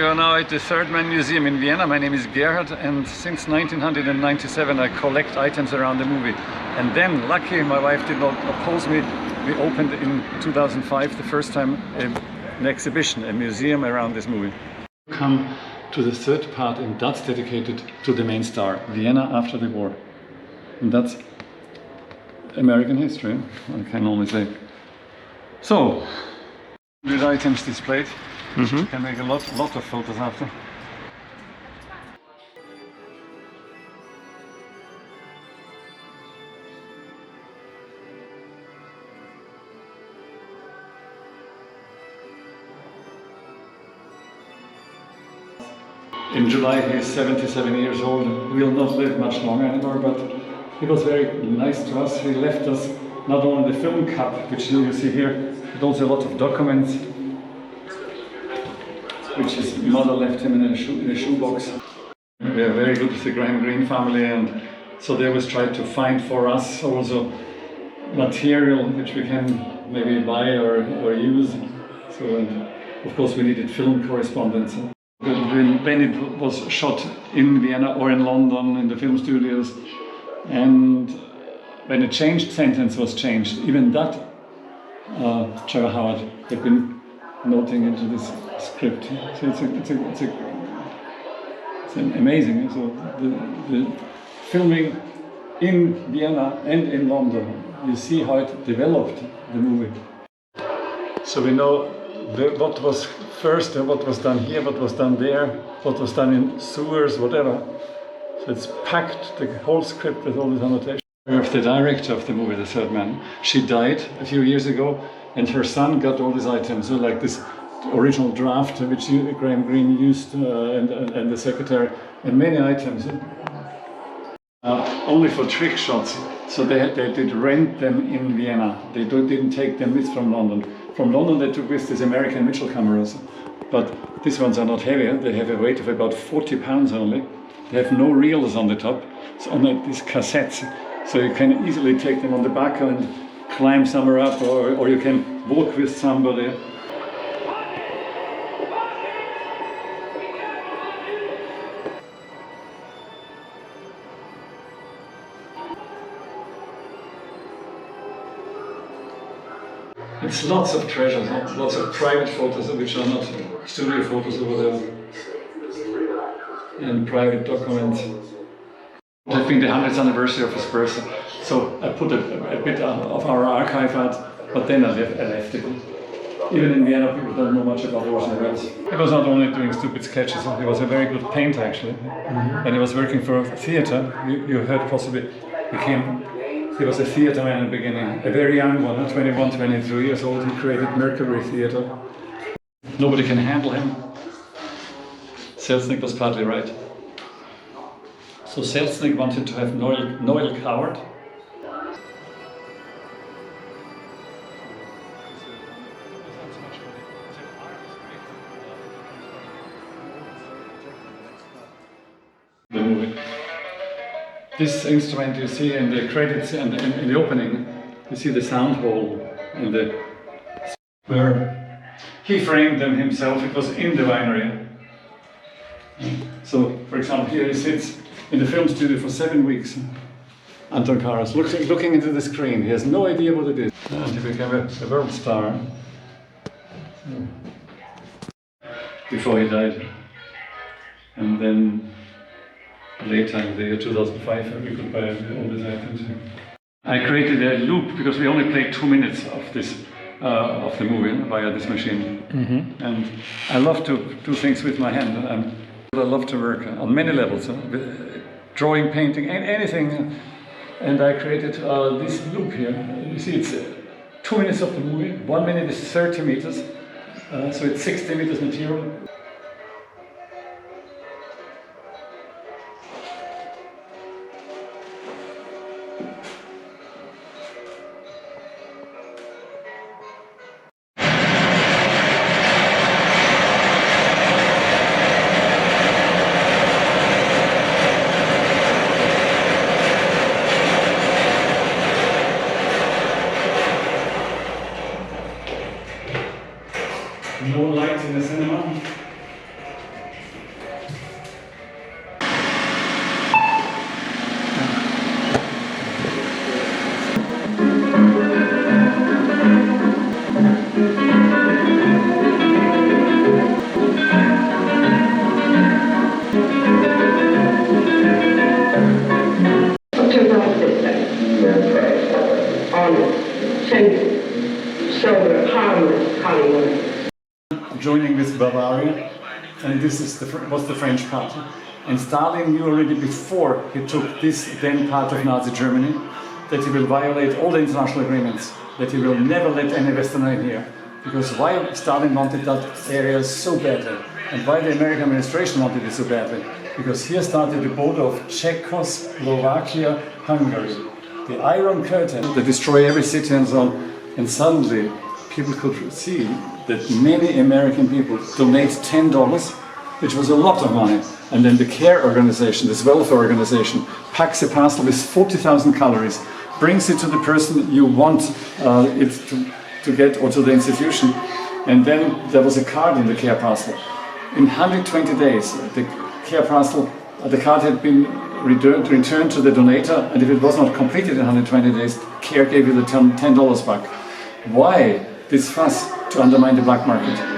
are now at the Third Man Museum in Vienna. My name is Gerhard, and since 1997 I collect items around the movie. And then, lucky my wife did not oppose me, we opened in 2005 the first time an exhibition, a museum around this movie. Come to the third part, and that's dedicated to the main star, Vienna after the war. And that's American history, I can only say. So, with items displayed, you can make a lot of photos after. In July he is 77 years old. He will not live much longer anymore, but he was very nice to us. He left us not only the film cup, which you see here, but also a lot of documents, which his mother left him in a shoebox. We are very good with the Graham Greene family, and so they always tried to find for us also material which we can maybe buy or use. So, and of course we needed film correspondence. When it was shot in Vienna or in London in the film studios, and when a changed sentence was changed, even that Trevor Howard had been noting into this script. So it's amazing. So the filming in Vienna and in London, you see how it developed the movie. So we know what was first, what was done here, what was done there, what was done in sewers, whatever. So it's packed, the whole script with all this annotation. Of the director of the movie, The Third Man, she died a few years ago, and her son got all these items, so like this original draft which Graham Greene used and the secretary, and many items. Only for trick shots, so they did rent them in Vienna. They didn't take them with from London. From London they took with these American Mitchell cameras, but these ones are not heavy. They have a weight of about 40 pounds only. They have no reels on the top, it's on these cassettes, so you can easily take them on the back and climb somewhere up, or you can walk with somebody. It's lots of treasures, lots of private photos which are not studio photos over there, and private documents. It has been the 100th anniversary of his birth, so I put a bit of our archive out, but then I left it. Even in Vienna, people don't know much about Orson Welles. He was not only doing stupid sketches, he was a very good painter actually. And he was working for a theatre. You heard possibly he was a theatre man in the beginning, a very young one, 21, 22 years old. He created Mercury Theatre. Nobody can handle him. Selznick was partly right. So Selznick wanted to have Noel Coward. The movie. This instrument you see in the credits and in the opening, you see the sound hole in the where he framed them himself. It was in the winery. So, for example, here he sits in the film studio for 7 weeks. Anton Karas, looking into the screen. He has no idea what it is. And he became a world star before he died. And then later in the year 2005, we could buy all these items. I created a loop because we only played 2 minutes of this of the movie via this machine. And I love to do things with my hand. I love to work on many levels, drawing, painting, anything. And I created this loop here. You see, it's 2 minutes of the movie. 1 minute is 30 meters, so it's 60 meters material. No lights in the cinema. Bavaria, and this is was the French part. And Stalin knew already before he took this then part of Nazi Germany that he will violate all the international agreements, that he will never let any Westerner in here. Because why Stalin wanted that area so badly, and why the American administration wanted it so badly? Because here started the border of Czechoslovakia, Hungary. The Iron Curtain, they destroy every city and so on, and suddenly people could see that many American people donate $10, which was a lot of money, and then the care organization, this welfare organization, packs a parcel with 40,000 calories, brings it to the person you want it to get, or to the institution, and then there was a card in the care parcel. In 120 days, the care parcel, the card had been returned to the donator, and if it was not completed in 120 days, care gave you the $10 back. Why this fuss to undermine the black market?